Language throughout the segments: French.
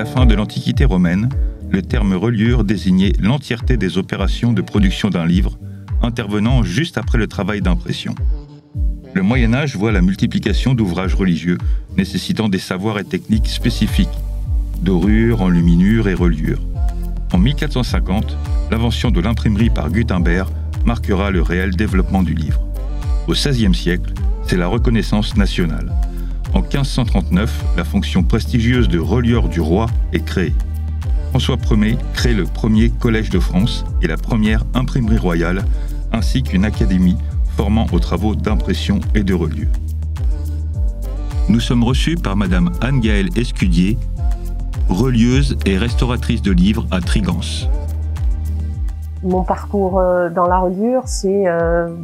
la fin de l'Antiquité romaine, le terme reliure désignait l'entièreté des opérations de production d'un livre, intervenant juste après le travail d'impression. Le Moyen-Âge voit la multiplication d'ouvrages religieux nécessitant des savoirs et techniques spécifiques, dorure, enluminure et reliure. En 1450, l'invention de l'imprimerie par Gutenberg marquera le réel développement du livre. Au XVIe siècle, c'est la reconnaissance nationale. En 1539, la fonction prestigieuse de relieur du roi est créée. François Ier crée le premier collège de France et la première imprimerie royale, ainsi qu'une académie formant aux travaux d'impression et de reliure. Nous sommes reçus par Madame Anne-Gaëlle Escudier, relieuse et restauratrice de livres à Trigance. Mon parcours dans la reliure, c'est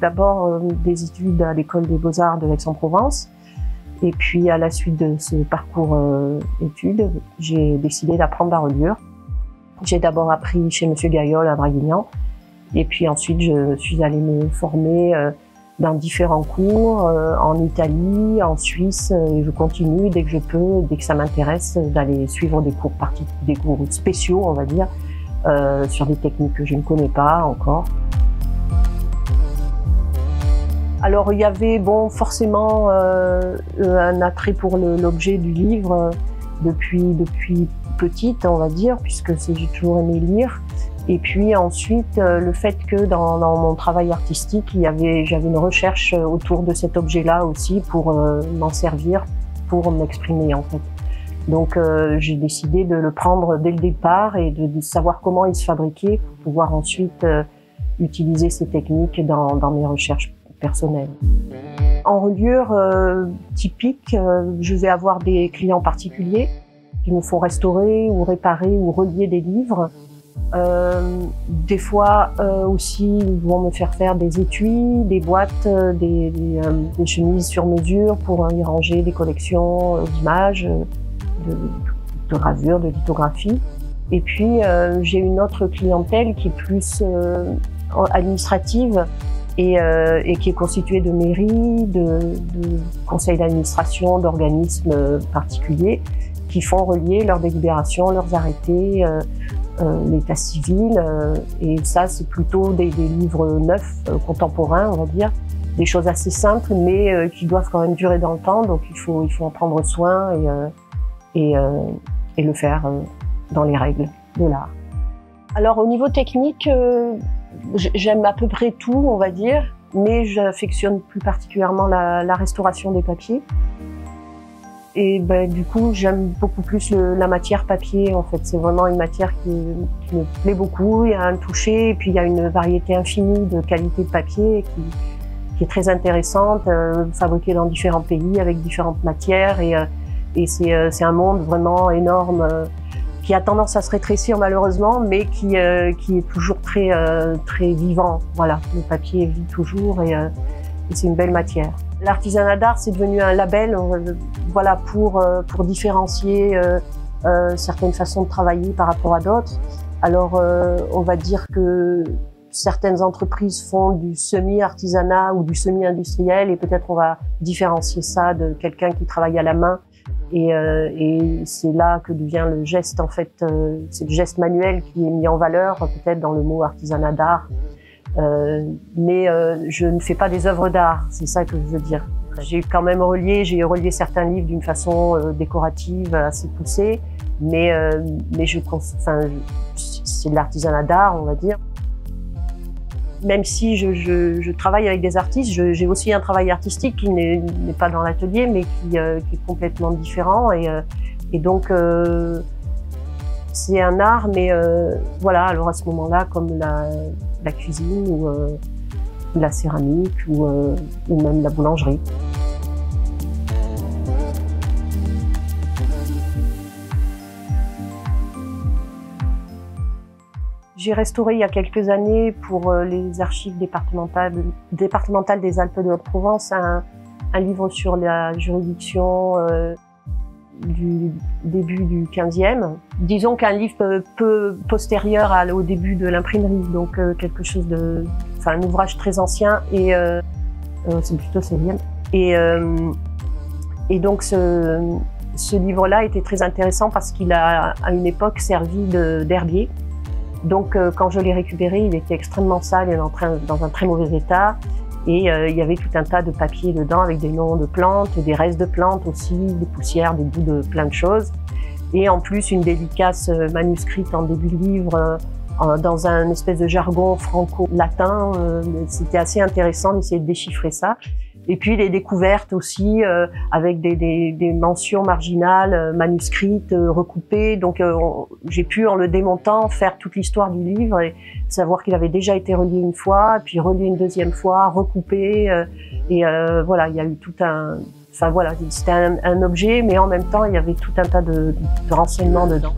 d'abord des études à l'école des Beaux-Arts de Aix-en-Provence. Et puis à la suite de ce parcours études, j'ai décidé d'apprendre la reliure. J'ai d'abord appris chez Monsieur Gaillol à Draguignan. Et puis ensuite, je suis allée me former dans différents cours en Italie, en Suisse. Et je continue dès que je peux, dès que ça m'intéresse, d'aller suivre des cours spéciaux, on va dire, sur des techniques que je ne connais pas encore. Alors il y avait forcément un attrait pour l'objet du livre depuis petite, on va dire, puisque j'ai toujours aimé lire. Et puis ensuite le fait que dans mon travail artistique, j'avais une recherche autour de cet objet-là aussi pour m'en servir, pour m'exprimer en fait. Donc j'ai décidé de le prendre dès le départ et de savoir comment il se fabriquait pour pouvoir ensuite utiliser ces techniques dans mes recherches personnelles. En reliure typique, je vais avoir des clients particuliers qui me font restaurer ou réparer ou relier des livres. Des fois aussi, ils vont me faire faire des étuis, des boîtes, des chemises sur mesure pour y ranger des collections d'images, de gravures, de lithographie. Et puis, j'ai une autre clientèle qui est plus administrative et qui est constituée de mairies, de conseils d'administration, d'organismes particuliers qui font relier leurs délibérations, leurs arrêtés, l'état civil. Et ça, c'est plutôt des livres neufs, contemporains, on va dire. Des choses assez simples, mais qui doivent quand même durer dans le temps. Donc, il faut en prendre soin et le faire dans les règles de l'art. Alors, au niveau technique, j'aime à peu près tout, on va dire, mais j'affectionne plus particulièrement la restauration des papiers. Et du coup, j'aime beaucoup plus la matière papier, en fait. C'est vraiment une matière qui me plaît beaucoup. Il y a un toucher, et puis il y a une variété infinie de qualités de papier qui est très intéressante, fabriquée dans différents pays, avec différentes matières. Et c'est un monde vraiment énorme, qui a tendance à se rétrécir malheureusement, mais qui est toujours très vivant. Voilà, le papier vit toujours et c'est une belle matière. L'artisanat d'art, c'est devenu un label, voilà, pour différencier certaines façons de travailler par rapport à d'autres. Alors, on va dire que certaines entreprises font du semi-artisanat ou du semi-industriel, et peut-être on va différencier ça de quelqu'un qui travaille à la main. Et c'est là que devient le geste, en fait, c'est le geste manuel qui est mis en valeur, peut-être dans le mot artisanat d'art. Mais je ne fais pas des œuvres d'art, c'est ça que je veux dire. J'ai quand même j'ai relié certains livres d'une façon décorative, assez poussée, mais c'est de l'artisanat d'art, on va dire. Même si je travaille avec des artistes, j'ai aussi un travail artistique qui n'est pas dans l'atelier, mais qui est complètement différent. Et donc, c'est un art, mais voilà, alors à ce moment-là, comme la cuisine ou la céramique ou même la boulangerie. J'ai restauré il y a quelques années pour les archives départementales des Alpes de Haute-Provence un livre sur la juridiction du début du XVe. Disons qu'un livre peu postérieur au début de l'imprimerie, donc quelque chose un ouvrage très ancien et c'est plutôt sérieux. Et donc ce livre-là était très intéressant parce qu'il a à une époque servi d'herbier. Donc quand je l'ai récupéré, il était extrêmement sale et dans un très mauvais état. Et il y avait tout un tas de papiers dedans avec des noms de plantes, des restes de plantes aussi, des poussières, des bouts de plein de choses. Et en plus une dédicace manuscrite en début de livre dans un espèce de jargon franco-latin. C'était assez intéressant d'essayer de déchiffrer ça. Et puis les découvertes aussi avec des mentions marginales, manuscrites, recoupées. Donc j'ai pu, en le démontant, faire toute l'histoire du livre et savoir qu'il avait déjà été relié une fois, puis relié une deuxième fois, recoupé. Voilà, il y a eu tout un... Enfin voilà, c'était un objet, mais en même temps, il y avait tout un tas de renseignements dedans.